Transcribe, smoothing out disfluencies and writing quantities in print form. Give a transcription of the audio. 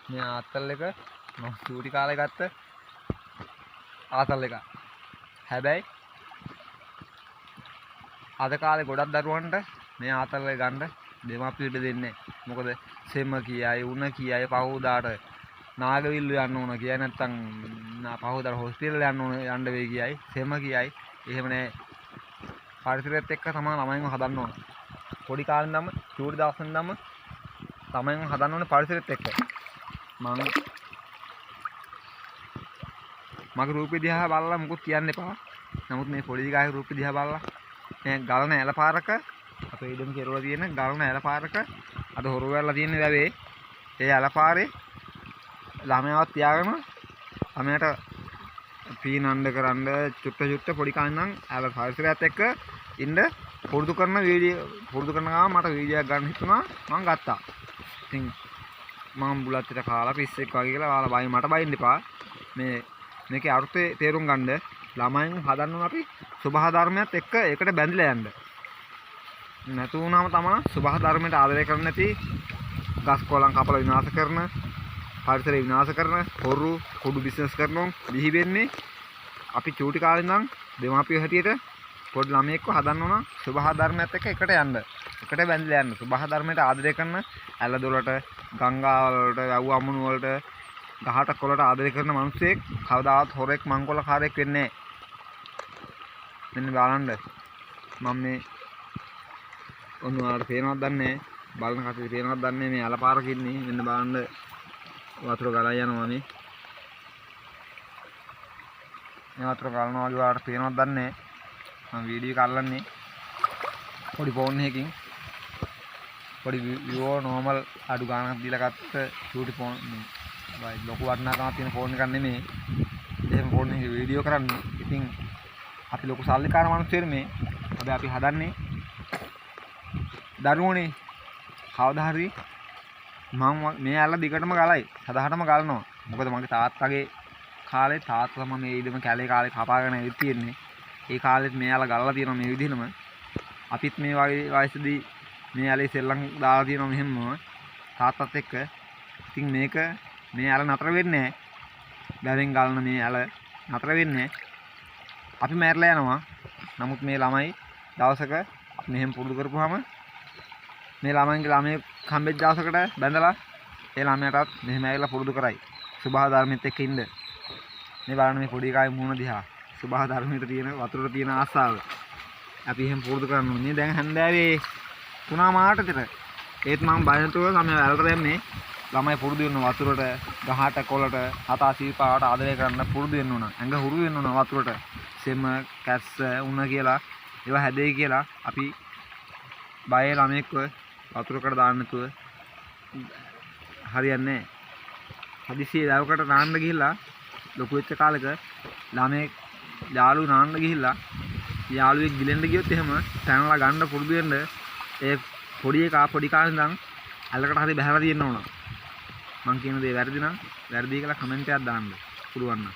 මේ ආතල් එක මම චූටි කාලේ ගත්ත ආතල් එක. හැබැයි අද කාලේ ගොඩක් දරුවන්ට මේ ආතල් එක ගන්න දෙමාපියෝ ඉඩ දෙන්නේ නැහැ. මොකද සෙම කියයි උණ කියයි පහුදාට නාගවිල්ල යන්න ඕන කියයි නැත්තම් පහුදාට හොස්පිටල් යන්න වෙයි කියයි සෙම කියයි. එහෙම නැහැ. පරිසරයත් එක්ක තමයි ළමයින්ව හදන්න ඕන. පොඩි කාලේ ඉඳන්ම චූටි දවස් ඉඳන්ම ළමයින්ව හදන්න ඕනේ පරිසරයත් එක්ක. මගේ රූපේ දිහා බලලා මුකුත් කියන්න එපා. නමුත් මේ පොඩි ගාගේ රූපේ දිහා බලලා මේ ගලන ඇලපාරක අපේ ඉදම කෙරුවා තියෙන ගලන ඇලපාරක අද හොරු වෙලා තියෙන වැවේ ඒ ඇලපාරේ ළමයාවත් තියාගෙන ළමයාට පීනන්න කරන්න චුට්ට පොඩි කන්නම් ඇල පරිසරයත් එක්ක ඉන්න පුරුදු කරන ගාම මට වීඩියෝ එකක් ගන්න හිතුණා මම ගත්තා. ඉතින් මම බුලත්තට කාලා පිස්සෙක් වගේ කියලා ඔයාලා බයි මට බයින්න එපා. මේකේ අර්ථය තේරුම් ගන්න ළමයින් හදන්න ඕන අපි සුභා ධර්මයත් එක්ක ඒකට බැඳිලා යන්න. නැතු වුණාම තමයි සුභා ධර්මයට ආදරය කරන්නේ නැති ගස් කොළන් කපලා විනාශ කරන පරිසරය විනාශ කරන හොරු කුඩු බිස්නස් කරනවා බිහි වෙන්නේ. අපි චූටි කාලේ ඉඳන් දෙමාපියෝ හැටියට පොඩි ළමයෙක්ව හදන්න ඕන සුභා ධර්මයත් එක්ක එකට යන්න. එකට බැඳිලා යන්න. සුභා ධර්මයට ආදරය කරන ඇල දොලට ගංගා වලට යව් අමුණු වලට ගහට කොළට ආදරය කරන මිනිස්සෙක් කවදාවත් හොරෙක් මංකොල්ලකාරයෙක් වෙන්නේ නැහැ. මෙන්න බලන්න මම මේ ඔන්නාට පේනවද දන්නේ බලන කටේ පේනවද දන්නේ මේ අලපාරක ඉන්නේ. මෙන්න බලන්න වතුර ගලා යනවා මේ වතුර ගලනවා වගේ වාට පේනවද දන්නේ මම වීඩියෝ එක අල්ලන්නේ පොඩි ෆෝන් එකකින් පොඩි විවෝ නෝමල් අඩු ගානක් දීලා ගත්ත චූටි ෆෝන් බයි ලොකු වටිනාකමක් තියෙන ෆෝන් එකක් නෙමෙයි. එහෙම ෆෝන් එකේ වීඩියෝ කරන්නේ. ඉතින් අපි ලොකු සල්ලිකාර මිනිස්සුනේ මේ. හැබැයි අපි හදන්නේ දරුවෝනේ. කවදා හරි මම මේ ඇල්ල දිගටම ගලයි. සදාටම ගලනවා. මොකද මගේ තාත්තගේ කාලේ තාත්තා මම මේ ඉදම කැලේ කාලේ කපාගෙන ඉවිත් තියෙන්නේ. ඒ කාලෙත් මේ ඇල්ල ගලලා තියෙනවා මේ විදිහටම. අපිත් මේ වගේ වයසදී මේ ඇලේ සෙල්ලම් දාලා තියෙනවා මෙහෙම තාත්තත් එක්ක. ඉතින් මේ ඇල නතර වෙන්නේ නැහැ. බැවෙන් ගලන මේ ඇල නතර වෙන්නේ අපි මැරලා යනවා. නමුත් මේ ළමයි දවසක මෙහෙම පුරුදු කරපුවාම මේ ළමයි හම්බෙච්ච දවසකට බැඳලා ඒ ළමයාටත් මෙහෙම ඇවිල්ලා පුරුදු කරයි. සුභා ධර්මෙත් එක්ක ඉන්න. මේ බලන්න මේ පොඩි කායේ මූණ දිහා. සුභා ධර්මයට තියෙන වතුරට තියෙන ආසාව. අපි එහෙම පුරුදු කරනවා. මේ දැන් හන්දෑවේ 3:00 ඒත් මම බය නැතුව ළමයා වැලට දැම්මේ. ළමයි පුරුදු වෙන්න වතුරට ගහට කොළට හතා සීපාවට ආදරය කරන්න පුරුදු වෙන්න ඕන. ඇඟ හුරු වෙන්න ඕන වතුරට. සෙම කැස්ස උණ කියලා ඒවා හැදෙයි කියලා අපි බයේ ළමෙක්ව වතුරකට දාන්න නැතුව හරියන්නේ නැහැ. හදිසියේ දවකට නාන්න ගිහිල්ලා ලොකු වෙච්ච කාලෙක ළමෙක් යාළුවෝ නාන්න ගිහිල්ලා යාළුවෙක් ගිලෙන්න ගියොත් එහෙම තැනලා ගන්න පුරුදු වෙන්න ඒ පොඩි කාලේ ඉඳන් අල්ලකට හරි බහැලා තියෙන්න ඕන. මං කියන දේ වැරදි නම් වැරදි කියලා කමෙන්ට් එකක් දාන්න පුළුවන් නම්.